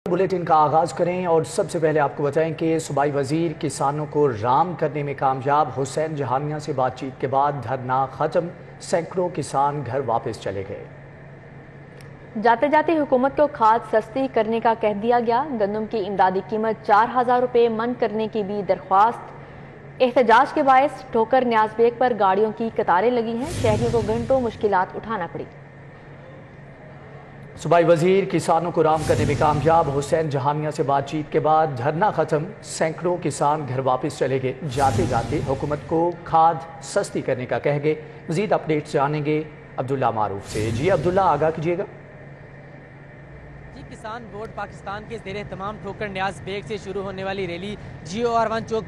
Bulletin का आगाज करें और सबसे पहले आपको बताएं कि सूबाई वजीर किसानों को राम करने में कामयाब। हुसैन जहानिया से बातचीत के बाद धरना खत्म, सैकड़ों किसान घर वापस चले गए। जाते जाते हुकूमत को खाद सस्ती करने का कह दिया गया। गंदम की इमदादी कीमत 4000 रुपये मन करने की भी दरख्वास्त। एहतजाज के बायस ठोकर न्याज बेग पर गाड़ियों की कतारें लगी हैं। शहरियों को घंटों मुश्किलात उठाना पड़ी। सूबाई वजीर किसानों को राम करने में कामयाब। हुसैन जहानिया से बातचीत के बाद धरना खत्म, सैकड़ों किसान घर वापस चले गए। जाते जाते हुकूमत को खाद सस्ती करने का कह गए। मजीद अपडेट्स जानेंगे अब्दुल्ला मारूफ से। जी अब्दुल्ला, आगाह कीजिएगा। किसान वोट पाकिस्तान के ज़ेरे तमाम ठोकर न्याज बेग से शुरू होने वाली रैली GO-R1 चौक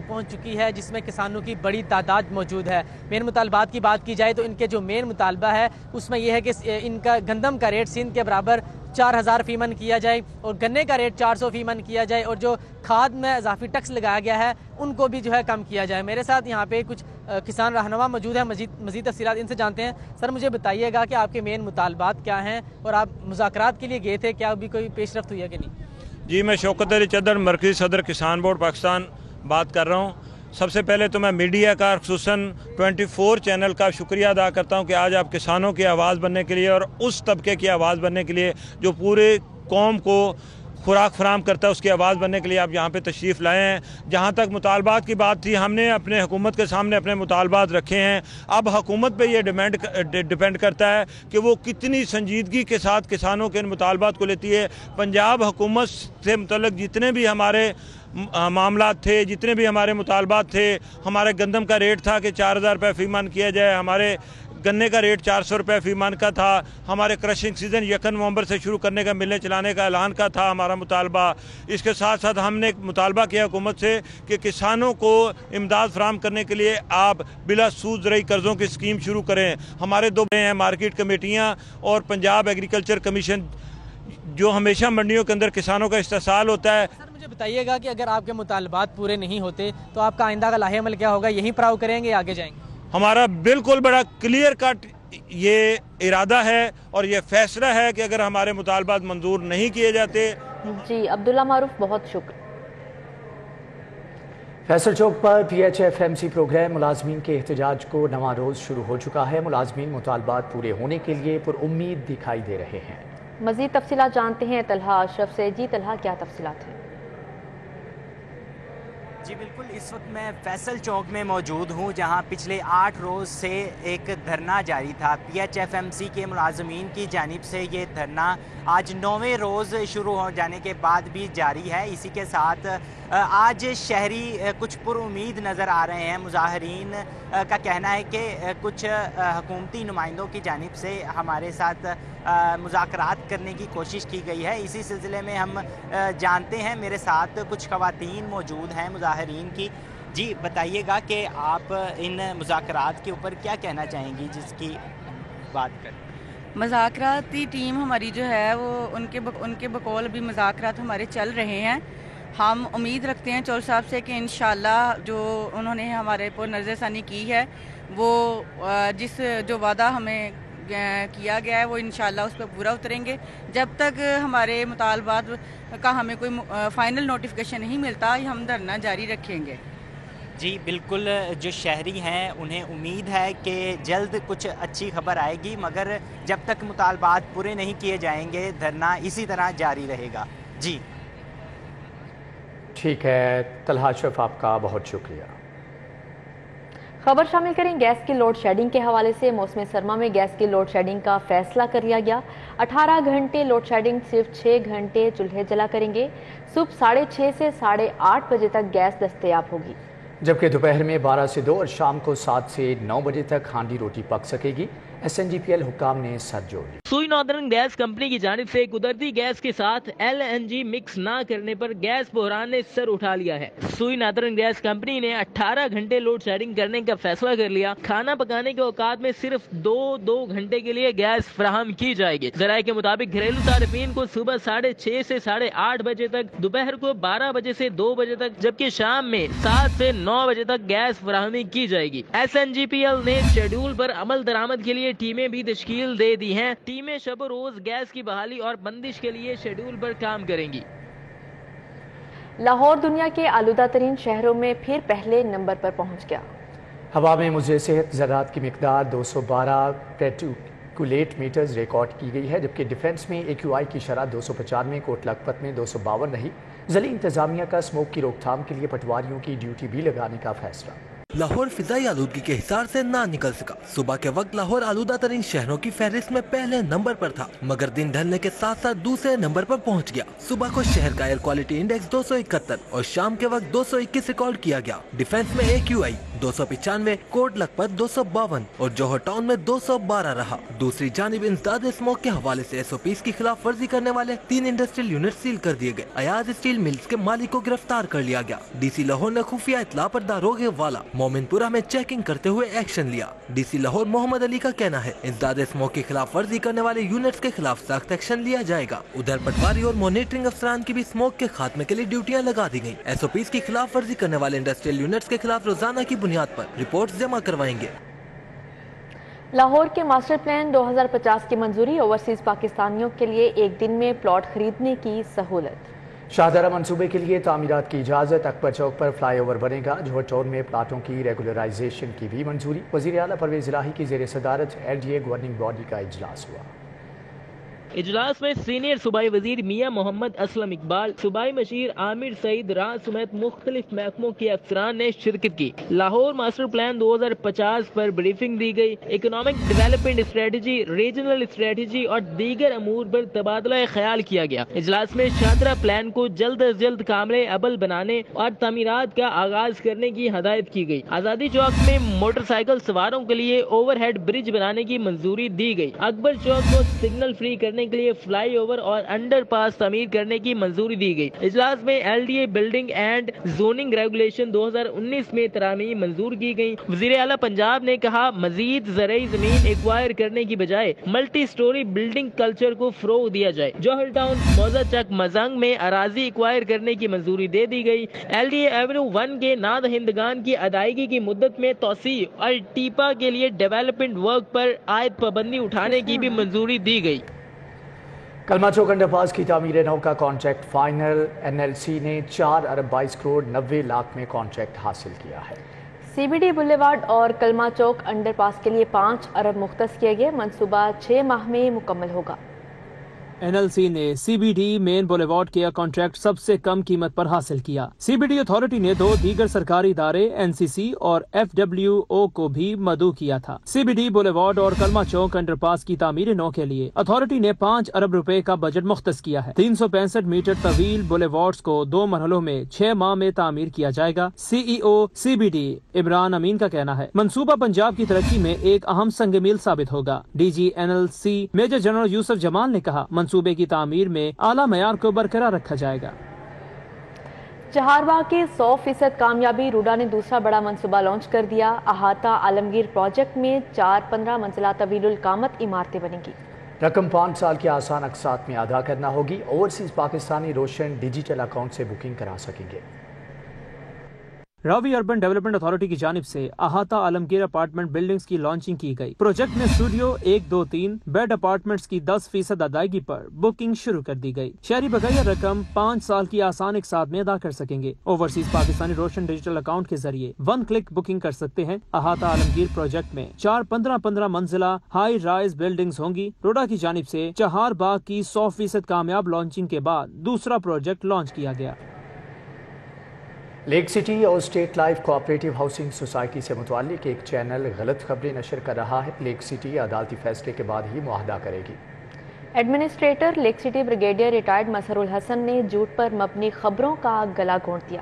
पहुंच चुकी है, जिसमें किसानों की बड़ी तादाद मौजूद है। मेन मुतालबात की बात की जाए तो इनके जो मेन मुतालबा है उसमें यह है कि इनका गंदम का रेट सिंध के बराबर 4000 फीमन किया जाए और गन्ने का रेट 400 फीमन किया जाए और जो खाद में इजाफी टैक्स लगाया गया है उनको भी जो है कम किया जाए। मेरे साथ यहाँ पे कुछ किसान रहनुमा मौजूद हैं, मजीद तफसीलात इनसे जानते हैं। सर, मुझे बताइएगा कि आपके मेन मुतालबात क्या हैं और आप मुज़ाकरात के लिए गए थे, क्या अभी कोई पेशरफ्त हुई है कि नहीं? जी, मैं शौकत अली चद्दर, मरकज़ी सदर किसान बोर्ड पाकिस्तान बात कर रहा हूँ। सबसे पहले तो मैं मीडिया का, खुसूसन 24 चैनल का शुक्रिया अदा करता हूं कि आज आप किसानों की आवाज़ बनने के लिए और उस तबके की आवाज़ बनने के लिए जो पूरे कौम को खुराक फराम करता है उसकी आवाज़ बनने के लिए आप यहाँ पे तशरीफ़ लाए हैं। जहाँ तक मुतालबात की बात थी, हमने अपने हुकूमत के सामने अपने मुतालबात रखे हैं। अब हुकूमत पे ये डिपेंड करता है कि वो कितनी संजीदगी के साथ किसानों के इन मुतालबात को लेती है। पंजाब हुकूमत से मुतल्लिक़ जितने भी हमारे मामला थे, जितने भी हमारे मुतालबात थे, हमारे गंदम का रेट था कि 4000 रुपये फ़ी मन किया जाए, हमारे गन्ने का रेट 400 रुपये फ़ी मन का था, हमारे क्रशिंग सीज़न 1 नवंबर से शुरू करने का, मिलने चलाने का ऐलान का था हमारा मुतालबा। इसके साथ साथ हमने एक मुतालबा किया हुकूमत से कि किसानों को इमदाद फराम करने के लिए आप बिला सूद ज़रई कर्ज़ों की स्कीम शुरू करें। हमारे दो हैं मार्केट कमेटियाँ और पंजाब एग्रीकल्चर कमीशन, जो हमेशा मंडियों के अंदर किसानों का इस्तेसाल होता है। सर, मुझे बताइएगा कि अगर आपके मुतालबात पूरे नहीं होते तो आपका आइंदा का लाहे अमल क्या होगा? यहीं प्राव करेंगे या आगे जाएंगे? हमारा बिल्कुल बड़ा क्लियर कट ये इरादा है और ये फैसला है कि अगर हमारे मुतालबात मंजूर नहीं किए जाते। जी अब्दुल्ला मारूफ, बहुत शुक्र। फैसल चौक पर PHFMC प्रोग्राम मुलाजमीन के एहतजाज को नवा रोज़ शुरू हो चुका है। मुलाजमीन मुतालबात पूरे होने के लिए पुरुम्मीद दिखाई दे रहे हैं। मज़ीद तफसीलात जानते हैं तलहा अशरफ से। जी तलहा, क्या तफसीलात हैं? जी बिल्कुल, इस वक्त मैं फैसल चौक में मौजूद हूँ, जहाँ पिछले 8 रोज़ से एक धरना जारी था। PHFMC के मुलाजमीन की जानिब से ये धरना आज 9वें रोज़ शुरू हो जाने के बाद भी जारी है। इसी के साथ आज शहरी कुछ पुरुम्मीद नज़र आ रहे हैं। मुजाहरीन का कहना है कि कुछ हुकूमती नुमाइंदों की जानिब से हमारे साथ मुज़ाकरात करने की कोशिश की गई है। इसी सिलसिले में हम जानते हैं, मेरे साथ कुछ ख़वातीन मौजूद हैं मुजाहरीन की। जी बताइएगा कि आप इन मुज़ाकरात के ऊपर क्या कहना चाहेंगी जिसकी बात करें? मुज़ाकराती टीम हमारी जो है वो उनके बकौल भी मुज़ाकरात हमारे चल रहे हैं। हम उम्मीद रखते हैं चौल साहब से कि इंशाल्लाह जो उन्होंने हमारे पर नज़रसानी की है वो जो वादा हमें किया गया है वो इंशाल्लाह उस पर पूरा उतरेंगे। जब तक हमारे मुतालबात का हमें कोई फाइनल नोटिफिकेशन नहीं मिलता, हम धरना जारी रखेंगे। जी बिल्कुल, जो शहरी हैं उन्हें उम्मीद है कि जल्द कुछ अच्छी खबर आएगी, मगर जब तक मुतालबात पूरे नहीं किए जाएंगे धरना इसी तरह जारी रहेगा। जी ठीक है तलहा अशरफ, आपका बहुत शुक्रिया। खबर शामिल करें गैस की लोड शेडिंग के हवाले से। मौसम सरमा में गैस की लोड शेडिंग का फैसला कर लिया गया। 18 घंटे लोड शेडिंग, सिर्फ 6 घंटे चूल्हे जला करेंगे। सुबह 6:30 से 8:30 बजे तक गैस दस्तयाब होगी, जबकि दोपहर में 12 से 2 और शाम को 7 से 9 बजे तक हांडी रोटी पक सकेगी। SNGPL हुकाम ने सर जोड़ दी। सुई नॉर्दर्न गैस कंपनी की जानिब से कुदरती गैस के साथ LNG मिक्स ना करने पर गैस बहरान ने सर उठा लिया है। सुई नॉर्दर्न गैस कंपनी ने 18 घंटे लोड शेडिंग करने का फैसला कर लिया। खाना पकाने के औकात में सिर्फ 2 घंटे के लिए गैस फराहम की जाएगी। जराये के मुताबिक घरेलू सार्फिन को सुबह 6:30 से 8:30 बजे तक, दोपहर को 12 बजे से 2 बजे तक, जबकि शाम में 7 से 9 बजे तक गैस फराहमी की जाएगी। SNGPL ने शेड्यूल पर अमल दरामद के लिए ٹیمیں بھی تشکیل دے دی ہیں. ٹیمیں شب و روز گیس کی بحالی اور بندش کے لیے شیڈول پر کام کریں گی. لاہور دنیا کے آلودہ ترین شہروں میں پھر پہلے نمبر پر پہنچ گیا. ہوا میں مضر صحت ذرات کی مقدار 212 پیٹیکولیٹ میٹرز ریکارڈ کی گئی ہے، جبکہ ڈیفنس میں AQI کی شرح 295، کوٹ لکھپت میں 252 رہی. ضلعی انتظامیہ کا اسموک کی روک تھام کے لیے پٹواریوں کی ڈیوٹی بھی لگانے کا فیصلہ. لاہور فضائی آلودگی کے حصار سے نہ نکل سکا. صبح کے وقت لاہور آلودہ ترین شہروں کی فہرست میں پہلے نمبر پر تھا، مگر دن ڈھلنے کے ساتھ ساتھ دوسرے نمبر پر پہنچ گیا. صبح کو شہر کا ایئر کوالٹی انڈیکس 271 اور شام کے وقت 221 ریکارڈ کیا گیا. ڈیفنس میں AQI 295، کوٹ لکھپت 252 اور جوہر ٹاؤن میں 212 رہا. دوسری جانب انسداد اسموک کے حوالے سے SOPs کی خلاف ورزی کرنے والے 3 انڈسٹریل یونٹ سیل کر دیے گئے. ایاز اسٹیل ملز کے مالک کو گرفتار کر لیا گیا. DC لاہور نے خفیہ اطلاع پر داروغ والا مومن پورہ میں چیکنگ کرتے ہوئے ایکشن لیا. DC لاہور محمد علی کا کہنا ہے انسداد اسموک کی خلاف ورزی کرنے والے یونٹس کے خلاف سخت ایکشن لیا جائے گا. ادھر پٹواری اور مانیٹرنگ افسران کی بھی اسموک کے خاتمے کے لیے ڈیوٹیاں لگا دی گئیں. SOPs کی خلاف ورزی کرنے والے انڈسٹریل یونٹس کے خلاف روزانہ کی بنیاد پر رپورٹ جمع کروائیں گے. لاہور کے ماسٹر پلان 2050 کی منظوری، اوورسیز پاکستانیوں کے لیے ایک دن میں پلاٹ خریدنے کی سہولت. شاہدرہ منصوبے کے لیے تعمیرات کی اجازت، اکبر چوک پر فلائی اوور بنے گا. جوہر ٹاؤن میں پلاٹوں کی ریگولرائزیشن کی بھی منظوری. وزیر اعلیٰ پرویز الہی کی زیر صدارت LDA گورننگ باڈی کا اجلاس ہوا. اجلاس میں سینئر صوبائی وزیر میاں محمد اسلم اقبال، صوبائی مشیر عامر سعید راز سمیت مختلف محکموں کے افسران نے شرکت کی. لاہور ماسٹر پلان 2050 پر بریفنگ دی گئی. Economic development strategy, regional strategy اور دیگر امور پر تبادلہ خیال کیا گیا. اجلاس میں شاہدرہ پلان کو جلد از جلد کامل عمل بنانے اور تعمیرات کا آغاز کرنے کی ہدایت کی گئی. آزادی چوک میں موٹر سائیکل سواروں کے لیے اوور ہیڈ برج بنانے کی منظوری دی گئی. اکبر چوک کو سگنل فری کرنے کے لیے فلائی اوور اور انڈر پاس تعمیر کرنے کی منظوری دی گئی. اجلاس میں LDA building and zoning regulation 2019 میں ترامیم منظور کی گئی. وزیر اعلیٰ پنجاب نے کہا مزید زرعی زمین ایکوائر کرنے کی بجائے ملٹی سٹوری بلڈنگ کلچر کو فروغ دیا جائے. جوہر ٹاؤن موزہ چک مزنگ میں اراضی ایکوائر کرنے کی منظوری دے دی گئی. LDA ایونیو 1 کے نادہندگان کی ادائیگی کی مدت میں توسیع اور ٹیپا کے لیے ڈیولپمنٹ ورک پر عائد پابندی اٹھانے کی بھی منظوری دی گئی. کلمہ چوک انڈر پاس کی تعمیر نو کا کانٹریکٹ فائنل. NLC نے 4 ارب 22 کروڑ 90 لاکھ میں کانٹریکٹ حاصل کیا ہے. CBD بلیوارڈ اور کلمہ چوک انڈر پاس کے لیے 5 ارب مختص کیے گئے. منصوبہ 6 ماہ میں مکمل ہوگا. NLC نے CBD مین بولیوارڈ کا کانٹریکٹ سب سے کم قیمت پر حاصل کیا. CBD اتھارٹی نے 2 دیگر سرکاری ادارے NCC اور FWO کو بھی مدعو کیا تھا. CBD بولیوارڈ اور کلمہ چوک انڈر پاس کی تعمیر نو کے لیے اتھارٹی نے 5 ارب روپے کا بجٹ مختص کیا ہے. 365 میٹر طویل بولیوارڈز کو 2 مرحلوں میں 6 ماہ میں تعمیر کیا جائے گا. CEO CBD عمران امین کا کہنا ہے منصوبہ پنجاب کی ترقی میں ایک اہم سنگ میل ثابت ہوگا. DG NLC میجر جنرل یوسف جمال نے کہا منصوبے کی تعمیر میں اعلیٰ معیار کو برقرار رکھا جائے گا. چہارباغ کی 100% کامیابی، روڈا نے دوسرا بڑا منصوبہ لانچ کر دیا. احاطہ عالمگیر پروجیکٹ میں 4 15 منزلہ طویل القامت عمارتیں بنیں گی. رقم 5 سال کے آسان اقساط میں ادا کرنا ہوگی. اوورسیز پاکستانی روشن ڈیجیٹل اکاؤنٹ سے بکنگ کرا سکیں گے. راوی اربن ڈیولپمنٹ اتھارٹی کی جانب سے احاطہ عالمگیر اپارٹمنٹ بلڈنگز کی لانچنگ کی گئی. پروجیکٹ میں اسٹوڈیو 1 2 3 بیڈ اپارٹمنٹس کی 10% ادائیگی پر بکنگ شروع کر دی گئی. شہری بقیہ رقم 5 سال کی آسان اقساط میں ادا کر سکیں گے. اوورسیز پاکستانی روشن ڈیجیٹل اکاؤنٹ کے ذریعے 1 کلک بکنگ کر سکتے ہیں. احاطہ عالمگیر پروجیکٹ میں 4 15 منزلہ ہائی رائز بلڈنگز ہوں گی. روڈا کی جانب سے چہار باغ کی 100% کامیاب لانچنگ کے بعد دوسرا پروجیکٹ لانچ کیا گیا. لیک سٹی اور state life cooperative housing society سے متعلق ایک چینل غلط خبریں نشر کر رہا ہے. لیک سٹی عدالتی فیصلے کے بعد ہی معاہدہ کرے گی. Administrator Lake City brigadier retired Mazhar ul-Hassan نے جھوٹ پر مبنی خبروں کا گلا گھونٹ دیا.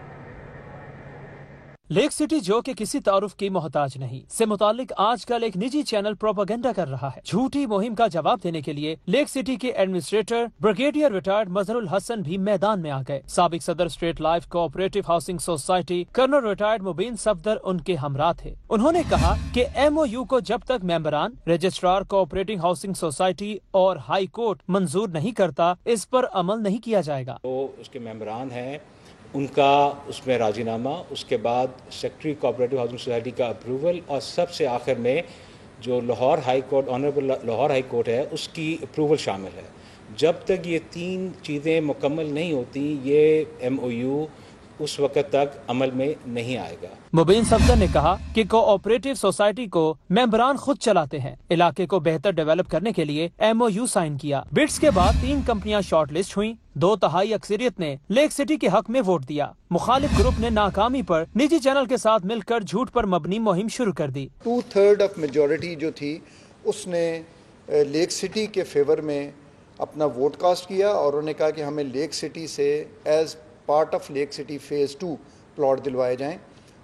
لیک سٹی جو کہ کسی تعارف کی محتاج نہیں سے متعلق آج کل ایک نجی چینل پروپیگنڈا کر رہا ہے. جھوٹی مہم کا جواب دینے کے لیے لیک سٹی کے administrator brigadier retired Mazhar ul-Hassan بھی میدان میں آ گئے. سابق صدر state life cooperative housing society colonel retired Mubeen Safdar ان کے ہمراہ تھے. انہوں نے کہا کہ MOU کو جب تک ممبران، رجسٹرار کوآپریٹو ہاؤسنگ سوسائٹی اور ہائی کورٹ منظور نہیں کرتا اس پر عمل نہیں کیا جائے گا. وہ اس کے ممبران ہیں، ان کا اس میں راضی نامہ، اس کے بعد سیکرٹری کوآپریٹو ہاؤسنگ سوسائٹی کا اپروول، اور سب سے آخر میں جو Lahore high court honourable Lahore high court ہے اس کی اپروول شامل ہے. جب تک یہ 3 چیزیں مکمل نہیں ہوتی یہ MOU اس وقت تک عمل میں نہیں آئے گا. مبین صفدر نے کہا کہ کوآپریٹو سوسائٹی کو ممبران خود چلاتے ہیں. علاقے کو بہتر ڈیولپ کرنے کے لیے MOU سائن کیا. بٹس کے بعد 3 کمپنیاں شارٹ لسٹ ہوئیں. 2/3 اکثریت نے لیک سٹی کے حق میں ووٹ دیا. مخالف گروپ نے ناکامی پر نجی چینل کے ساتھ مل کر جھوٹ پر مبنی مہم شروع کر دی. 2/3 آف میجورٹی جو تھی اس نے لیک سٹی کے فیور میں اپنا ووٹ کاسٹ کیا اور انہوں نے کہا کہ ہمیں لیک سٹی سے as part of Lake City phase 2 plot دلوائے جائیں.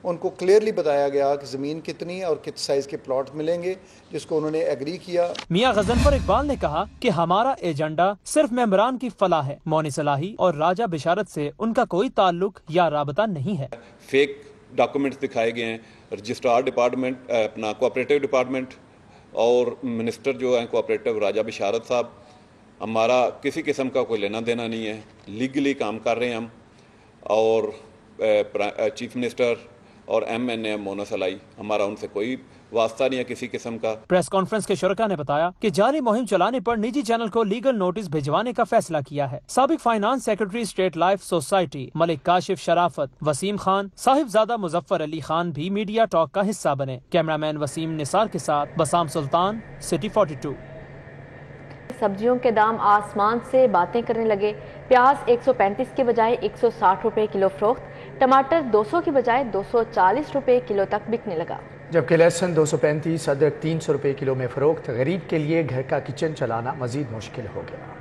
ان کو کلیئرلی بتایا گیا کہ زمین کتنی اور کس سائز کے پلاٹ ملیں گے جس کو انہوں نے ایگری کیا. میاں غضنفر اقبال نے کہا کہ ہمارا ایجنڈا صرف ممبران کی فلاح ہے. مونی صلاحی اور راجہ بشارت سے ان کا کوئی تعلق یا رابطہ نہیں ہے. فیک ڈاکومنٹس دکھائے گئے ہیں. رجسٹرار ڈپارٹمنٹ اپنا کوآپریٹو ڈپارٹمنٹ اور منسٹر جو ہیں کوآپریٹو راجہ بشارت صاحب, ہمارا کسی قسم کا کوئی لینا دینا نہیں ہے. لیگلی کام کر رہے ہیں ہم. اور چیف منسٹر اور MNA مونا صلاحی ہمارا ان سے کوئی واسطہ نہیں ہے کسی قسم کا. پریس کانفرنس کے شرکاء نے بتایا کہ جاری مہم چلانے پر نجی چینل کو لیگل نوٹس بھجوانے کا فیصلہ کیا ہے. سابق finance secretary state life society Malik Kashif Sharafat, Waseem Khan, Sahibzada Muzaffar Ali Khan بھی میڈیا ٹاک کا حصہ بنے. کیمرامین وسیم نثار کے ساتھ بسام سلطان, سٹی 42. سبزیوں کے دام آسمان سے باتیں کرنے لگے. پیاز 135 کے بجائے 160 روپے کلو فروخت. ٹماٹر 200 کی بجائے 240 روپے کلو تک بکنے لگا. جبکہ لہسن 235, ادرک 300 روپے کلو میں فروخت. غریب کے لیے گھر کا کچن چلانا مزید مشکل ہو گیا.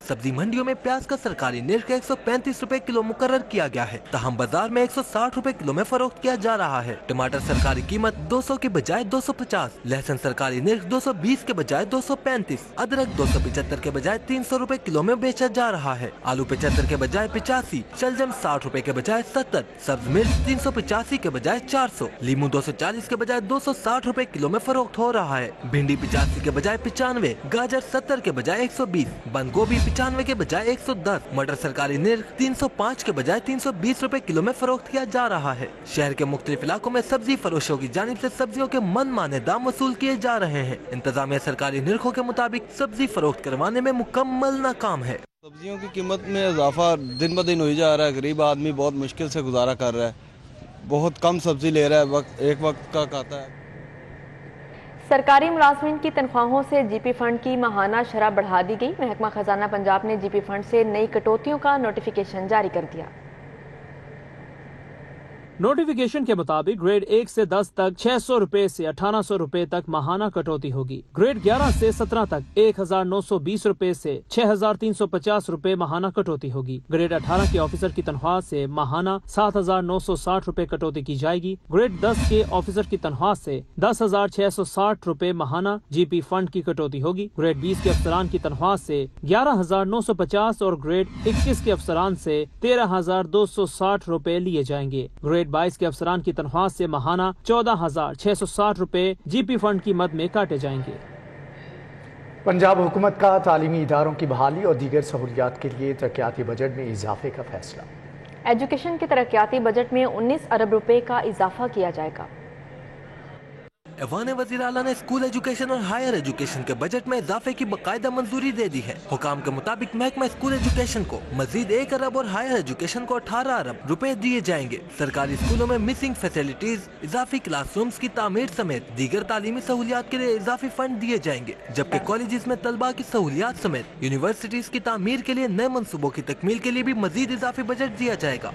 سبزی منڈیوں میں پیاز کا سرکاری نرخ 135 روپے کلو مقرر کیا گیا ہے, تاہم بازار میں 160 روپے کلو میں فروخت کیا جا رہا ہے. ٹماٹر سرکاری قیمت 200 کے بجائے 250, لہسن سرکاری نرخ 220 کے بجائے 235, ادرک 275 کے بجائے 300 روپے کلو میں بیچا جا رہا ہے. آلو 75 کے بجائے 85, شلجم 60 روپے کے بجائے 70, سبز مرچ 385 کے بجائے 400, لیمو 240 کے بجائے 260 روپے کلو میں فروخت ہو رہا ہے. بھنڈی 85 کے بجائے 95, گاجر 70 کے بجائے 120, بند گوبھی 95 کے بجائے 110, مٹر سرکاری نرخ 305 کے بجائے 320 روپے کلو میں فروخت کیا جا رہا ہے. شہر کے مختلف علاقوں میں سبزی فروشوں کی جانب سے سبزیوں کے من مانے دام وصول کیے جا رہے ہیں. انتظامیہ سرکاری نرخوں کے مطابق سبزی فروخت کروانے میں مکمل ناکام ہے. سبزیوں کی قیمت میں اضافہ دن بہ دن ہوئی جا رہا ہے. غریب آدمی بہت مشکل سے گزارا کر رہا ہے. بہت کم سبزی لے رہا ہے, ایک وقت کا کھاتا ہے. سرکاری ملازمین کی تنخواہوں سے جی پی فنڈ کی ماہانہ شرح بڑھا دی گئی. محکمہ خزانہ پنجاب نے جی پی فنڈ سے نئی کٹوتیوں کا نوٹیفیکیشن جاری کر دیا. نوٹیفیکیشن کے مطابق گریڈ 1 سے 10 تک 600 روپے سے 1800 روپے تک ماہانہ کٹوتی ہوگی. گریڈ 11 سے 17 تک 1920 روپے سے 6350 روپے ماہانہ کٹوتی ہوگی. گریڈ 18 کے آفیسر کی تنخواہ سے ماہانہ 7960 روپے کٹوتی کی جائے گی. گریڈ 10 کے آفیسر کی تنخواہ سے 10660 روپے ماہانہ جی پی فنڈ کی کٹوتی ہوگی. گریڈ 20 کے افسران کی تنخواہ سے 11950 اور گریڈ 21 کے افسران سے 13260 روپے لیے جائیں گے. گریڈ 22 کے افسران کی تنخواہ سے ماہانہ 14660 روپے جی پی فنڈ کی مد میں کاٹے جائیں گے. پنجاب حکومت کا تعلیمی اداروں کی بحالی اور دیگر سہولیات کے لیے ترقیاتی بجٹ میں اضافے کا فیصلہ. ایجوکیشن کے ترقیاتی بجٹ میں 19 ارب روپے کا اضافہ کیا جائے گا. ایوان وزیر اعلیٰ نے اسکول ایجوکیشن اور ہائر ایجوکیشن کے بجٹ میں اضافے کی باقاعدہ منظوری دے دی ہے. حکام کے مطابق محکمہ اسکول ایجوکیشن کو مزید 1 ارب اور ہائر ایجوکیشن کو 18 ارب روپے دیے جائیں گے. سرکاری اسکولوں میں مسنگ فیسلٹیز, اضافی کلاس رومز کی تعمیر سمیت دیگر تعلیمی سہولیات کے لیے اضافی فنڈ دیے جائیں گے. جبکہ کالجز میں طلباء کی سہولیات سمیت یونیورسٹیز کی تعمیر کے لیے نئے منصوبوں کی تکمیل کے لیے بھی مزید اضافی بجٹ دیا جائے گا.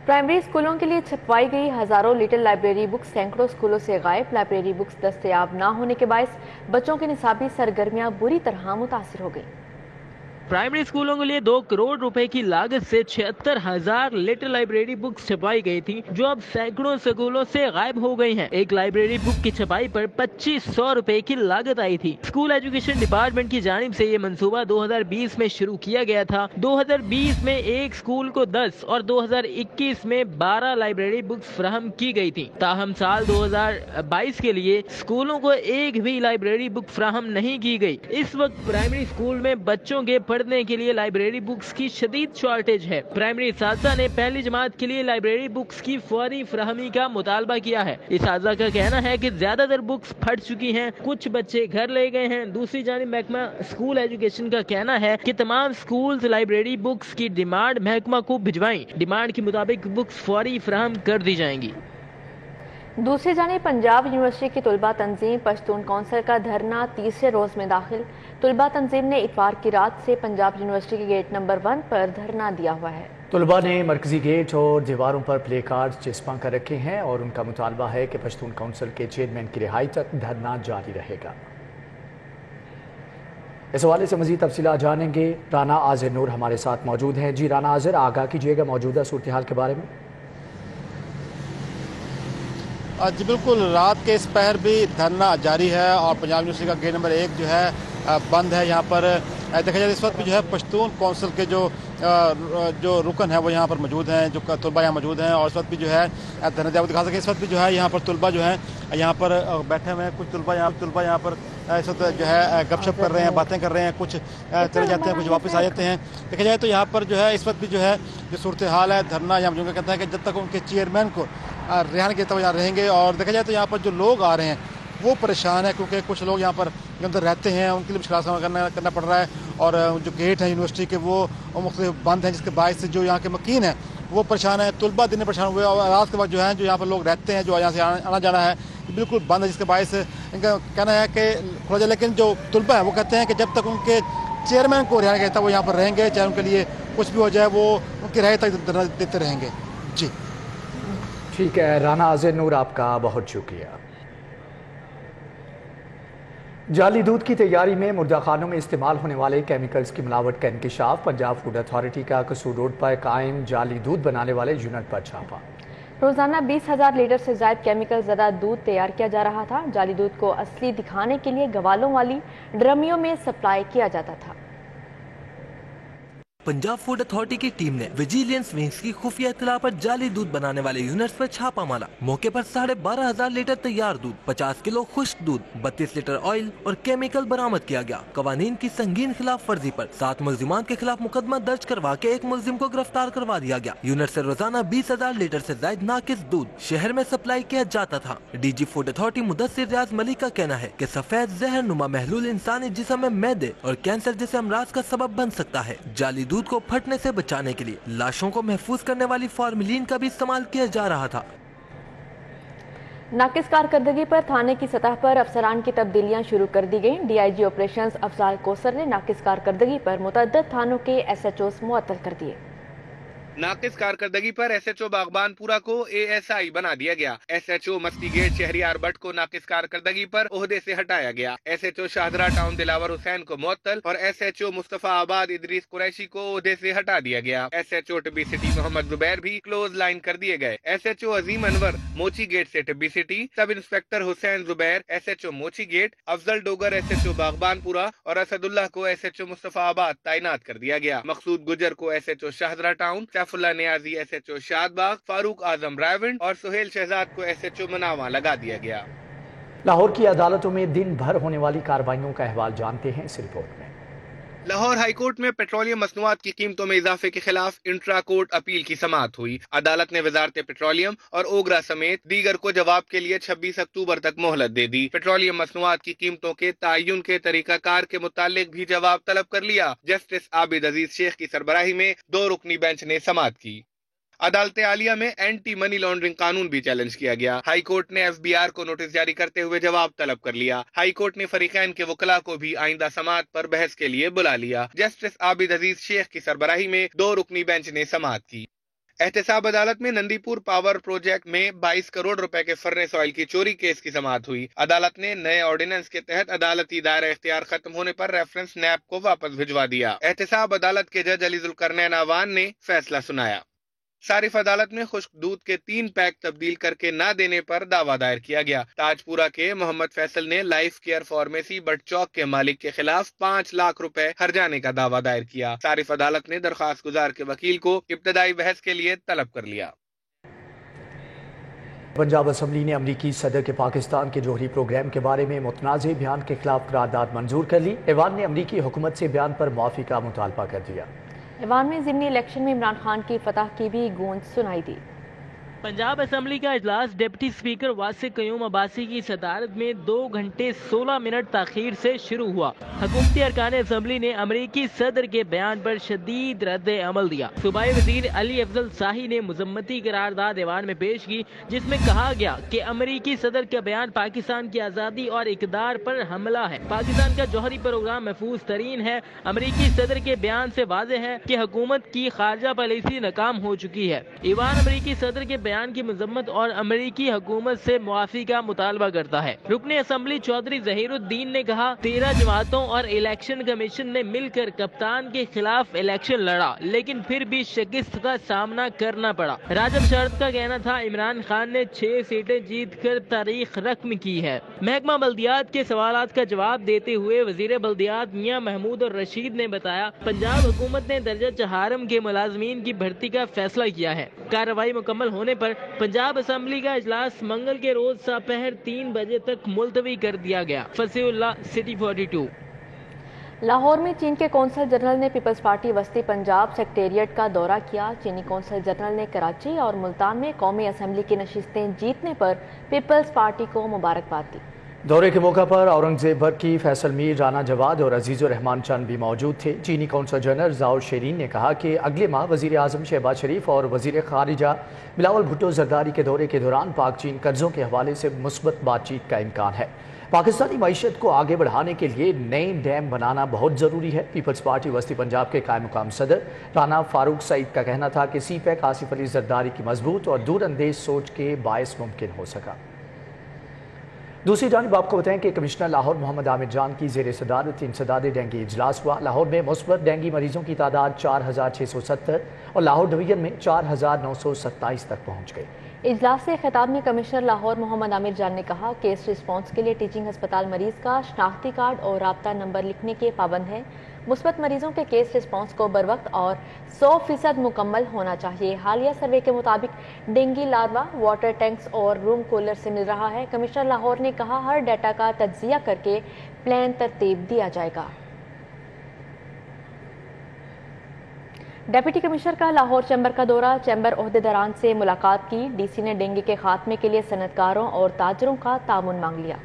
پرائمری اسکولوں کے لیے چھپوائی گئی ہزاروں لیٹر لائبریری بکس سینکڑوں اسکولوں سے غائب. لائبریری بکس دستیاب نہ ہونے کے باعث بچوں کی نصابی سرگرمیاں بری طرح متاثر ہو گئیں. پرائمری اسکولوں کے لیے 2 کروڑ روپے کی لاگت سے 76,000 لیٹر لائبریری بکس چھپائی گئی تھی, جو اب سینکڑوں اسکولوں سے غائب ہو گئی ہیں. ایک لائبریری بک کی چھپائی پر 2500 روپے کی لاگت آئی تھی. اسکول ایجوکیشن ڈپارٹمنٹ کی جانب سے یہ منصوبہ 2020 میں شروع کیا گیا تھا. 2020 میں ایک اسکول کو 10 اور 2021 میں 12 لائبریری بکس فراہم کی گئی تھی. تاہم سال 2022 کے لیے اسکولوں کو ایک بھی لائبریری بک فراہم نہیں کی گئی. اس وقت پرائمری اسکول میں بچوں کے पढ़ने के लिए लाइब्रेरी बुक्स की शदीद शॉर्टेज है। प्राइमरी इस्तिज़ा ने पहली जमात के लिए लाइब्रेरी बुक्स की फौरी फराहमी का मुतालबा किया है। इस्तिज़ा का कहना है कि ज्यादातर बुक्स फट चुकी हैं, कुछ बच्चे घर ले गए हैं। दूसरी जानिब महकमा स्कूल एजुकेशन का कहना है कि तमाम स्कूल्स लाइब्रेरी बुक्स की डिमांड महकमा को भिजवाएं, डिमांड के मुताबिक बुक्स फौरी फराहम कर दी जाएंगी। दूसरी जानिब पंजाब यूनिवर्सिटी की तुलबा तंजीम पश्तून कौंसिल का धरना तीसरे रोज में दाखिल। तुलबा तंजीम ने इतवार की रात से पंजाब यूनिवर्सिटी के गेट नंबर 1 पर धरना दिया हुआ है। तुलबा ने मरकजी गेट और दीवारों पर प्ले कार्ड चिपका कर रखे हैं और उनका मुतालबा है कि पश्तून कौंसिल के चेयरमैन की रिहाई तक धरना जारी रहेगा। इस हवाले से मजीद तफसीलात जानेंगे। राना आज़िर नूर हमारे साथ मौजूद हैं। जी राना आज़िर, आगाह कीजिएगा मौजूदा सूरत हाल के बारे में। जी बिल्कुल, रात के इस पहर भी धरना जारी है और पंजाब यूनिवर्सिटी का गेट नंबर 1 जो है बंद है। यहाँ पर देखा जाए इस वक्त भी जो है पश्तून कौंसिल के जो रुकन है वो यहाँ पर मौजूद हैं, जो तुलबा यहाँ मौजूद हैं और इस वक्त भी जो है धरना दिखा सके। इस वक्त भी जो है यहाँ पर तुलबा जो है यहाँ पर बैठे हुए हैं। कुछ तुलबा यहाँ पर इस वक्त जो है गपशप कर रहे हैं, बातें कर रहे हैं, कुछ चले जाते हैं, कुछ वापस आ जाते हैं। देखा जाए तो यहाँ पर जो है इस वक्त भी जो है जो सूरत हाल है धरना यहाँ मौजूद कहता है कि जब तक उनके चेयरमैन को रिहाई के तब यहाँ रहेंगे। और देखा जाए तो यहाँ पर जो लोग आ रहे हैं वो परेशान है क्योंकि कुछ लोग यहाँ पर अंदर रहते हैं, उनके लिए मुश्किल का सामना करना पड़ रहा है और जो गेट है यूनिवर्सिटी के वो मुख्तलिफ बंद हैं, जिसके बायस से जो यहाँ के मकीन हैं वो परेशान है। तुलबा दिन में परेशान हुए और रात के वक्त जो है जो यहाँ पर लोग रहते हैं, जो यहाँ से आना जाना है बिल्कुल बंद है, जिसके बायस इनका कहना है कि खोला जाए। लेकिन जो तुलबा है वो कहते हैं कि जब तक उनके चेयरमैन को रिहाई कहता है वो यहाँ पर रहेंगे, चाहे उनके लिए कुछ भी हो जाए वो उनकी रिहाई तक देते रहेंगे। जी ठीक है राना आज़िर नूर, आपका बहुत शुक्रिया। जाली दूध की तैयारी में मुर्दा खानों में इस्तेमाल होने वाले केमिकल्स की मिलावट का इंकशाफ। पंजाब फूड अथॉरिटी का कसूर रोड पर कायम जाली दूध बनाने वाले यूनिट पर छापा। रोजाना 20,000 लीटर से ज्यादा केमिकल ज़दा दूध तैयार किया जा रहा था। जाली दूध को असली दिखाने के लिए गवालों वाली ड्रमियों में सप्लाई किया जाता था। पंजाब फूड अथॉरिटी की टीम ने विजिलेंस विंग्स की खुफिया इत्तला पर जाली दूध बनाने वाले यूनिट्स पर छापा मारा। मौके पर 12,500 लीटर तैयार दूध, 50 किलो खुश्क दूध, 32 लीटर ऑयल और केमिकल बरामद किया गया। कवानीन की संगीन खिलाफ वर्जी पर 7 मुलजिमान के खिलाफ मुकदमा दर्ज करवा के एक मुलजिम को गिरफ्तार करवा दिया गया। यूनिट से रोजाना 20,000 लीटर से ज्यादा नाकिस दूध शहर में सप्लाई किया जाता था। डीजी फूड अथॉरिटी मुदस्सिर रियाज मलिक का कहना है कि सफेद जहर नुमा महलूल इंसानी जिस्म में मैदे और कैंसर जैसे अमराज का सबब बन सकता है। जाली दूध को फटने से बचाने के लिए लाशों को महफूज करने वाली फॉर्मेलिन का भी इस्तेमाल किया जा रहा था। नाकिस कारकर्दगी पर थाने की सतह पर अफसरान की तब्दीलियां शुरू कर दी गई। डीआईजी ऑपरेशंस अफजाल कोसर ने नाकिस कारकर्दगी पर मुतअद्दिद थानों के एसएचओस मुअत्तल कर दिए। नाकिस कारकर्दगी पर एसएचओ बागबानपुरा को एएसआई बना दिया गया। एसएचओ मस्ती गेट शहरियार बट को नाकिस कारकर्दगी पर ओहदे से हटाया गया। एसएचओ शाहदरा टाउन दिलावर हुसैन को मुअत्तल और एसएचओ मुस्तफा आबाद इदरीस कुरैशी को ओहदे से हटा दिया गया। एसएचओ टिब्बी सिटी मोहम्मद जुबैर भी क्लोज लाइन कर दिए गए। एसएचओ अजीम अनवर मोची गेट से Tibbi city, sub inspector Hussain Zubair SHO मोची गेट, अफजल डोगर एसएचओ बागबानपुरा और असदुल्लाह को एसएचओ मुस्तफा आबाद तैनात कर दिया गया। मकसूद गुजर को SHO Shahdara town, Saifullah Niazi SHO Shadbagh, Farooq Azam Raiwind और सुहेल शहजाद को एसएचओ मनावा लगा दिया गया। लाहौर की अदालतों में दिन भर होने वाली कार्रवाइयों का अहवाल जानते हैं इस रिपोर्ट में। लाहौर हाईकोर्ट में पेट्रोलियम मसनूआत की कीमतों में इजाफे के खिलाफ इंट्रा कोर्ट अपील की समाअत हुई। अदालत ने वजारत पेट्रोलियम और ओगरा समेत दीगर को जवाब के लिए 26 अक्टूबर तक मोहलत दे दी। पेट्रोलियम मसनूआत की कीमतों के तायुन के तरीकाकार के मुतालिक भी जवाब तलब कर लिया। जस्टिस आबिद अजीज शेख की सरबराही में 2 रुकनी बेंच ने समाअत की। अदालत आलिया में एंटी मनी लॉन्ड्रिंग कानून भी चैलेंज किया गया। हाई कोर्ट ने एफबीआर को नोटिस जारी करते हुए जवाब तलब कर लिया। हाई कोर्ट ने फरीकैन के वकला को भी आइंदा समाअत पर बहस के लिए बुला लिया। जस्टिस आबिद अजीज शेख की सरबराही में 2 रुकनी बेंच ने समाअत की। एहतसाब अदालत में नंदीपुर पावर प्रोजेक्ट में 22 करोड़ रुपए के फर्नेस ऑयल की चोरी केस की समाअत हुई। अदालत ने नए ऑर्डिनेंस के तहत अदालती दायरा इख्तियार खत्म होने पर रेफरेंस नैब को वापस भिजवा दिया। एहतसाब अदालत के जज अली जुल्करनैन अवान ने फैसला सुनाया। सारिफ अदालत में खुश्क दूध के 3 पैक तब्दील करके न देने पर दावा दायर किया गया। ताजपुरा के मोहम्मद फैसल ने लाइफ केयर फार्मेसी बट चौक के मालिक के खिलाफ 5 लाख रुपए हर्जाने का दावा दायर किया। सारिफ अदालत ने दरखास्त गुजार के वकील को इब्तदाई बहस के लिए तलब कर लिया। पंजाब असम्बली ने अमरीकी सदर के पाकिस्तान के जौहरी प्रोग्राम के बारे में मुतनाज़ बयान के खिलाफ करारदाद मंजूर कर ली। ऐवान ने अमरीकी हुकूमत से बयान पर मुआफ़ी का मुतालबा कर दिया। ऐवान में ज़िमनी इलेक्शन में इमरान खान की फतह की भी गूंज सुनाई दी। पंजाब असम्बली का इजलास डिप्टी स्पीकर वासिक क़यूम अब्बासी की सदारत में 2 घंटे 16 मिनट ताख़ीर से शुरू हुआ। हुकूमती अरकान असम्बली ने अमरीकी सदर के बयान पर शदीद रद्द अमल दिया। सूबाई वज़ीर अली अफजल शाही ने मुज़म्मती करारदाद ऐवान में पेश की, जिसमें कहा गया कि अमरीकी सदर का बयान पाकिस्तान की आज़ादी और इक़दार पर हमला है। पाकिस्तान का जौहरी प्रोग्राम महफूज तरीन है। अमरीकी सदर के बयान से वाज़ेह है कि हुकूमत की खारजा पॉलिसी नाकाम हो चुकी है। ऐवान अमरीकी सदर के बयान की मजम्मत और अमरीकी हुकूमत से मुआफ़ी का मुतालबा करता है। रुकने असम्बली चौधरी ज़हीरुद्दीन ने कहा, 13 जमातों और इलेक्शन कमीशन ने मिलकर कप्तान के खिलाफ इलेक्शन लड़ा, लेकिन फिर भी शिकस्त का सामना करना पड़ा। राजब शरद का कहना था, इमरान खान ने 6 सीटें जीत कर तारीख रकम की है। महकमा बल्दियात के सवालात का जवाब देते हुए वजीर बल्दियात मियां महमूद और रशीद ने बताया, पंजाब हुकूमत ने दर्जा चहारम के मुलाजमीन की भर्ती का फैसला किया है। कार्रवाई मुकम्मल होने पर पंजाब असम्बली का इजलास मंगल के रोज दोपहर 3 बजे तक मुलतवी कर दिया गया। फसीउल्लाह, सिटी 42। लाहौर में चीन के कौंसल जनरल ने पीपल्स पार्टी वस्ती पंजाब सेक्रेटेरिएट का दौरा किया। चीनी कौंसल जनरल ने कराची और मुल्तान में कौमी असम्बली की नशिस्तें जीतने पर पीपल्स पार्टी को मुबारकबाद दी। दौरे के मौका पर औरंगजेब बर्की, फैसल मीर, राना जवाद और अजीजुर रहमान चंद भी मौजूद थे। चीनी कौंसल जनरल जाओ शेरीन ने कहा कि अगले माह वज़ीर आज़म शहबाज शरीफ और वज़ीर ख़ारिजा बिलावल भुट्टो जरदारी के दौरे के दौरान पाक चीन कर्जों के हवाले से मुस्बत बातचीत का इम्कान है। पाकिस्तानी मईशत को आगे बढ़ाने के लिए नए डैम बनाना बहुत ज़रूरी है। पीपल्स पार्टी वस्ती पंजाब के कायम मुकाम सदर राना फारूक सईद का कहना था कि सीपैक आसिफ अली जरदारी की मजबूत और दूरअंदेज सोच के बायस मुमकिन हो सका। दूसरी जानिब आपको बताएं कि कमिश्नर लाहौर मोहम्मद आमिर जान की ज़ेर सदारत इंसदाद डेंगू इजलास हुआ। लाहौर में मुस्बत डेंगू मरीजों की तादाद 4670 और लाहौर डिवीजन में 4927 तक पहुँच गई। इजलास से खिताब में कमिश्नर लाहौर मोहम्मद आमिर जान ने कहा, केस रिस्पॉन्स के लिए टीचिंग अस्पताल मरीज का शनाख्ती कार्ड और राब्ता नंबर लिखने के पाबंद है। मुस्बत मरीजों के केस रिस्पॉन्स को बरवक्त और 100% मुकम्मल होना चाहिए। हालिया सर्वे के मुताबिक डेंगू लार्वा वाटर टैंक्स और रूम कूलर से मिल रहा है। कमिश्नर लाहौर ने कहा, हर डाटा का तज्जिया करके प्लान तरतीब दिया जाएगा। डिप्टी कमिश्नर का लाहौर चैम्बर का दौरा, चैम्बर ओहदेदारान से मुलाकात की। डीसी ने डेंगू के खात्मे के लिए सनतकारों और ताजरों का ताउन मांग लिया।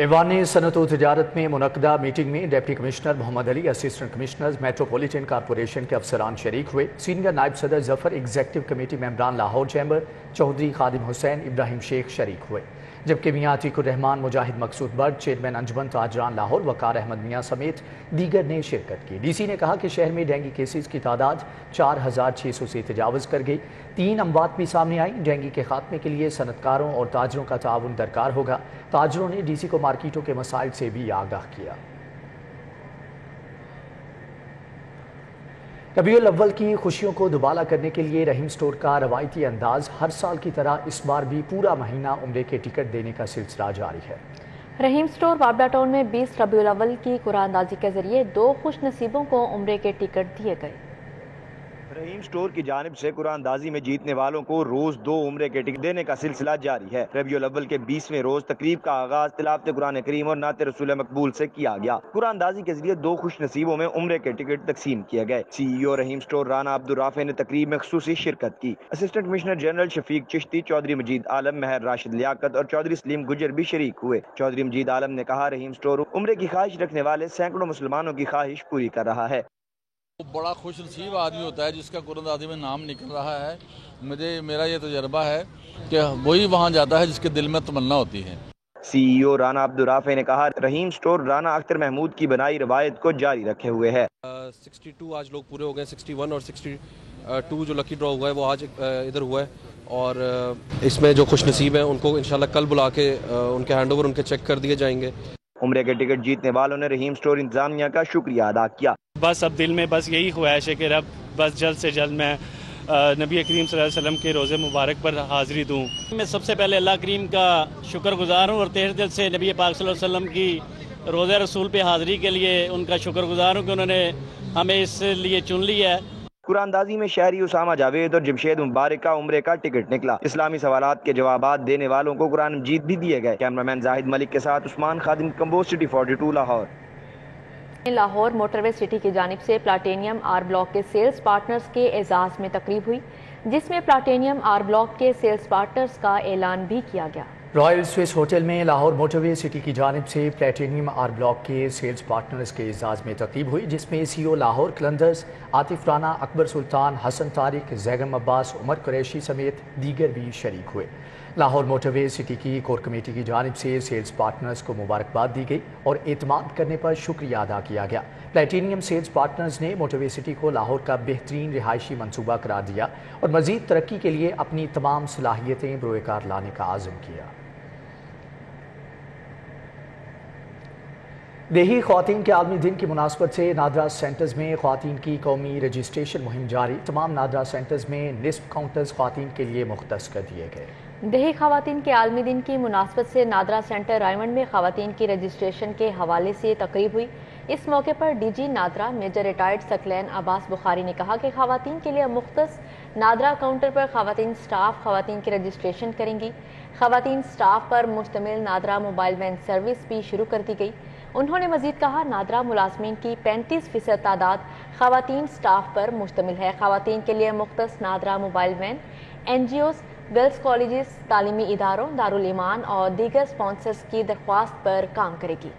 ऐवान ने सनत व तिजारत में मुनक्कदा मीटिंग में deputy commissioner Mohammad Ali, assistant commissioner metropolitan corporation के अफसरान शरीक हुए। सीनियर नायब सदर जफर, एग्जीक्यूटिव कमेटी मेंबरान लाहौर चैम्बर चौधरी खादिम हुसैन, इब्राहिम शेख शरीक हुए, जबकि मियाँ अतीकुर रहमान, मुजाहिद मकसूद बट, चेयरमैन अंजुमन ताजरान लाहौर वकार अहमद मियाँ समेत दीगर ने शिरकत की। डीसी ने कहा कि शहर में डेंगू केसेस की तादाद 4600 से तजावज़ कर गई। 3 अमवात भी सामने आई। डेंगू के खात्मे के लिए सनतकारों और ताजरों का ताउन दरकार होगा। ताजरों ने डीसी को मार्केटों के मसाइल से भी आगाह किया। रबीउल अव्वल की खुशियों को दुबाला करने के लिए रहीम स्टोर का रवायती अंदाज हर साल की तरह इस बार भी पूरा महीना उम्रे के टिकट देने का सिलसिला जारी है। रहीम स्टोर बाबला टाउन में 20 रबीउल अव्वल की कुरानंदाजी के जरिए 2 खुश नसीबों को उम्रे के टिकट दिए गए। रहीम स्टोर की जानिब से कुरानंदाजी में जीतने वालों को रोज 2 उम्रे के टिकट देने का सिलसिला जारी है। रबीउल अव्वल के 20वें रोज तकरीब का आगाज तिलावत कुरान करीम और नात रसूल मकबूल से किया गया। कुरानंदाजी के जरिए 2 खुश नसीबों में उम्रे के टिकट तकसीम किए गए। CEO रहीम स्टोर राना अब्दुल राफे ने तकरीब में खुसूसी शिरकत की। Assistant commissioner general Shafiq Chishti, Chaudhry Majeed Alam, Mehar Rashid Liaquat और चौधरी सलीम गुजर भी शरीक हुए। चौधरी मजीद आलम ने कहा, रहीम स्टोर उम्रे की ख्वाहिश रखने वाले सैकड़ों मुसलमानों की ख्वाहिश पूरी कर रहा है। बड़ा खुश नसीब आदमी होता है जिसका कुरानंदाजी में नाम निकल रहा है। मेरा ये तजर्बा है कि वही वहाँ जाता है जिसके दिल में तमन्ना होती है। CEO राना अब्दुल राफे ने कहा, रहीम स्टोर राना अख्तर महमूद की बनाई रवायत को जारी रखे हुए है। 62 आज लोग पूरे हो गए। 61 और 62 जो लकी ड्रॉ हुआ है वो आज इधर हुआ है और इसमें जो खुश नसीब है उनको इंशाल्लाह कल बुला के उनके हैंडओवर उनके चेक कर दिए जाएंगे। उम्रे के टिकट जीतने वालों ने रहीम स्टोर इंतजामिया का शुक्रिया अदा किया। बस अब दिल में बस यही ख्वाहिश है कि रब बस जल्द से जल्द मैं नबी करीम सल्लल्लाहु अलैहि वसल्लम के रोज़े मुबारक पर हाज़िरी दूँ। मैं सबसे पहले अल्लाह करीम का शुक्रगुजार हूँ और तहे दिल से नबी पाक सल्लल्लाहु अलैहि वसल्लम की रोज़े रसूल पे हाज़िरी के लिए उनका शुक्रगुजार हूँ कि उन्होंने हमें इस लिए चुन लिया है। قراندازی میں شہری اسامہ جاوید اور جمشید مبارک کا عمرے کا ٹکٹ نکلا۔ اسلامی سوالات کے جوابات دینے والوں کو قرآن مجید بھی دیے گئے۔ کیمرہ مین زاہد ملک کے ساتھ عثمان خادم، کمبوز سٹی 42 لاہور۔ لاہور موٹر وے سٹی کی جانب سے پلاٹینیم آر بلاک کے سیلز پارٹنرز کے اعزاز میں تقریب ہوئی، جس میں پلاٹینیم آر بلاک کے سیلز پارٹنرز کا اعلان بھی کیا گیا۔ رائل سوئس ہوٹل میں لاہور موٹر وے سٹی کی جانب سے پلیٹینیم آر بلاک کے سیلز پارٹنرز کے اعزاز میں تقریب ہوئی، جس میں سی او لاہور کلندرز عاطف رانا، اکبر سلطان، حسن طارق، زیگم عباس، عمر قریشی سمیت دیگر بھی شریک ہوئے۔ لاہور موٹر وے سٹی کی کور کمیٹی کی جانب سے سیلز پارٹنرز کو مبارکباد دی گئی اور اعتماد کرنے پر شکریہ ادا کیا گیا۔ پلیٹینیم سیلز پارٹنرز نے موٹر وے سٹی کو لاہور کا بہترین رہائشی منصوبہ قرار دیا اور مزید ترقی کے لیے اپنی تمام صلاحیتیں بروئے کار لانے کا عزم کیا۔ دیہی خواتین کے عالمی دن کی مناسبت سے نادرا سینٹرز میں خواتین کی قومی رجسٹریشن مہم جاری۔ تمام نادرا سینٹرز میں نصف کاؤنٹرز خواتین کے لیے مختص کر دیے گئے۔ دیہی خواتین کے عالمی دن کی مناسبت سے نادرا سینٹر رائمنڈ میں خواتین کی رجسٹریشن کے حوالے سے تقریب ہوئی۔ اس موقع پر D G NADRA major retired Saqlain Abbas Bukhari نے کہا کہ خواتین کے لیے مختص نادرا کاؤنٹر پر خواتین سٹاف خواتین کی رجسٹریشن کریں گی۔ خواتین سٹاف پر مشتمل نادرا موبائل وین سروس بھی شروع کر دی گئی۔ انہوں نے مزید کہا نادرا ملازمین کی 35% تعداد خواتین سٹاف پر مشتمل ہے۔ خواتین کے لیے مختص NADRA mobile van N G Os, girls colleges, تعلیمی اداروں، دارالایمان اور دیگر سپانسرز کی درخواست پر کام کرے گی۔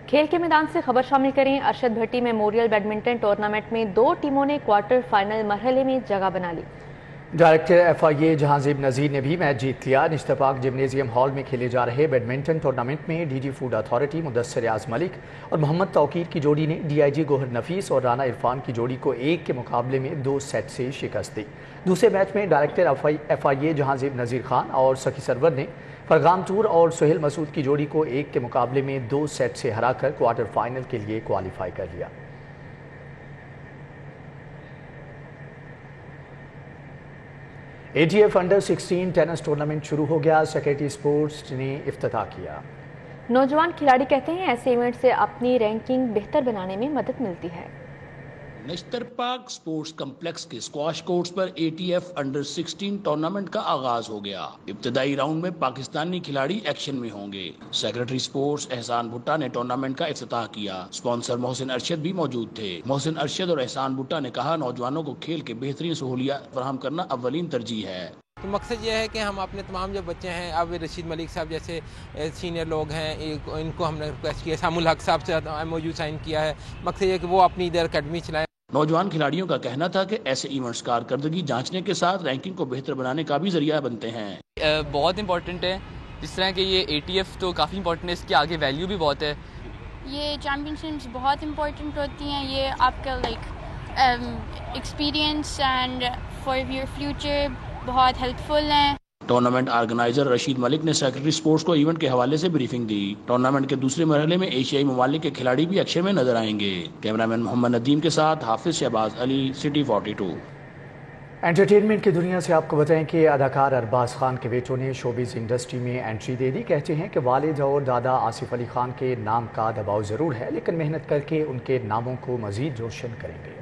کھیل کے میدان سے خبر شامل کریں۔ ارشد بھٹی میموریل بیڈمنٹن ٹورنامنٹ میں 2 ٹیموں نے کوارٹر فائنل مرحلے میں جگہ بنا لی۔ ڈائریکٹر ایف آئی اے جہانزیب نذیر نے بھی میچ جیت لیا۔ نشتر پاک جمنیزیم ہال میں کھیلے جا رہے بیڈمنٹن ٹورنامنٹ میں D G food authority Mudassar Riaz Malik اور محمد توقیر کی جوڑی نے ڈی آئی جی گوہر نفیس اور رانا عرفان کی جوڑی کو 1 کے مقابلے میں 2 سیٹ سے شکست دی۔ دوسرے میچ میں ڈائریکٹر ایف آئی اے جہانزیب نذیر خان اور سخی سرور نے فرغان ٹور اور سہیل مسعود کی جوڑی کو 1 کے مقابلے میں 2 سیٹ سے ہرا کر کوارٹر فائنل کے لیے کوالیفائی کر لیا۔ A T F under 16 tennis tournament شروع ہو گیا۔ سیکرٹری سپورٹس نے افتتاح کیا۔ نوجوان کھلاڑی کہتے ہیں ایسے ایونٹ سے اپنی رینکنگ بہتر بنانے میں مدد ملتی ہے۔ نشتر پاک سپورٹس کمپلیکس کے اسکواش کورٹس پر A T F under 16 tournament کا آغاز ہو گیا۔ ابتدائی راؤنڈ میں پاکستانی کھلاڑی ایکشن میں ہوں گے۔ سیکرٹری سپورٹس احسان بھٹا نے ٹورنامنٹ کا افتتاح کیا۔ اسپانسر محسن ارشد بھی موجود تھے۔ محسن ارشد اور احسان بھٹا نے کہا نوجوانوں کو کھیل کے بہترین سہولیات فراہم کرنا اولین ترجیح ہے۔ تو مقصد یہ ہے کہ ہم اپنے تمام جو بچے ہیں، اب رشید ملک صاحب جیسے سینئر لوگ ہیں، ان کو ہم نے ریکویسٹ کیا، سام الحق صاحب سے ایم او یو سائن کیا ہے۔ مقصد یہ ہے کہ وہ اپنی ادھر اکیڈمی چلائیں۔ نوجوان کھلاڑیوں کا کہنا تھا کہ ایسے ایونٹس کارکردگی جانچنے کے ساتھ رینکنگ کو بہتر بنانے کا بھی ذریعہ بنتے ہیں۔ بہت امپورٹنٹ ہے، جس طرح کہ یہ اے ٹی ایف تو کافی امپورٹنٹ ہے، اس کے آگے ویلیو بھی بہت ہے۔ یہ چیمپئن شپس بہت امپورٹنٹ ہوتی ہیں، یہ آپ کا experience and for your future بہت ہیلپ فل ہیں۔ ٹورنامنٹ آرگنائزر رشید ملک نے سیکرٹری سپورٹس کو ایونٹ کے حوالے سے بریفنگ دی۔ ٹورنامنٹ کے دوسرے مرحلے میں ایشیائی ممالک کے کھلاڑی بھی ایکشن میں نظر آئیں گے۔ کیمرامین محمد ندیم کے ساتھ حافظ شہباز علی، سٹی 42۔ انٹرٹینمنٹ کی دنیا سے آپ کو بتائیں کہ اداکار ارباز خان کے بیٹوں نے شوبز انڈسٹری میں انٹری دے دی۔ کہتے ہیں کہ والد اور دادا آصف علی خان کے نام کا دباؤ ضرور ہے، لیکن محنت کر کے ان کے ناموں کو مزید روشن کریں گے۔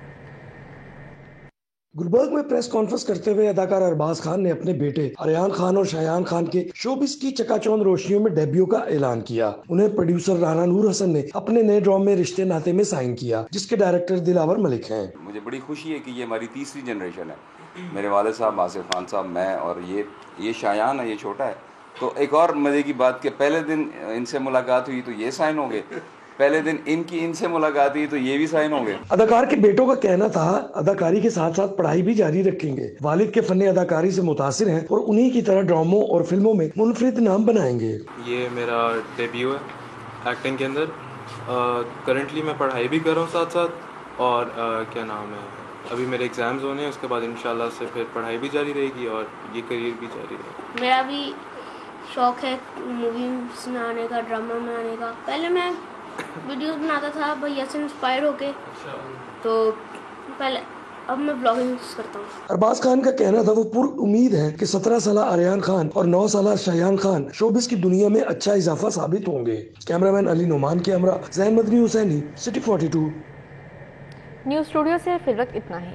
گلبرگ میں پریس کانفرنس کرتے ہوئے اداکار ارباز خان نے اپنے بیٹے اریان خان اور شایان خان کے شوبز کی چکا چوند روشنیوں میں ڈیبیو کا اعلان کیا۔ انہیں پروڈیوسر رانا نور حسن نے اپنے نئے ڈرامے میں رشتے ناتے میں سائن کیا، جس کے ڈائریکٹر دلاور ملک ہیں۔ مجھے بڑی خوشی ہے کہ یہ ہماری تیسری جنریشن ہے، میرے والد صاحب آصف خان صاحب، میں اور یہ شایان ہے، یہ چھوٹا ہے۔ تو ایک اور مزے کی بات کہ پہلے دن ان سے ملاقات ہوئی تو یہ سائن ہو گئے، پہلے دن ان سے ملاقات ہوئی تو یہ بھی سائن ہو گئے۔ اداکار کے بیٹوں کا کہنا تھا اداکاری کے ساتھ ساتھ پڑھائی بھی جاری رکھیں گے، والد کے فن اداکاری سے متاثر ہیں اور انہی کی طرح ڈراموں اور فلموں میں منفرد نام بنائیں گے۔ یہ میرا ڈیبیو ہے ایکٹنگ کے اندر۔ کرنٹلی میں پڑھائی بھی کر رہا ہوں ساتھ ساتھ، اور کیا نام ہے، ابھی میرے ایگزامز ہونے ہیں، اس کے بعد انشاءاللہ سے پھر پڑھائی بھی جاری رہے گی اور یہ کریئر بھی جاری رہے گا۔ میرا بھی شوق ہے موویز میں آنے کا، ڈرامہ میں آنے کا۔ پہلے میں ویڈیوز بناتا تھا بھیا سے انسپائر ہو کے، تو پہلے अब मैं ब्लॉगिंग करता हूँ। अरबाज खान का कहना था वो पुर उम्मीद है कि 17 साल आर्यन खान और 9 साल शायान खान शोबिस की दुनिया में अच्छा इजाफा साबित होंगे। कैमरामैन अली नोमान के हमरा Zain Madani Husaini, city 42। News studio से फिर वक्त इतना ही।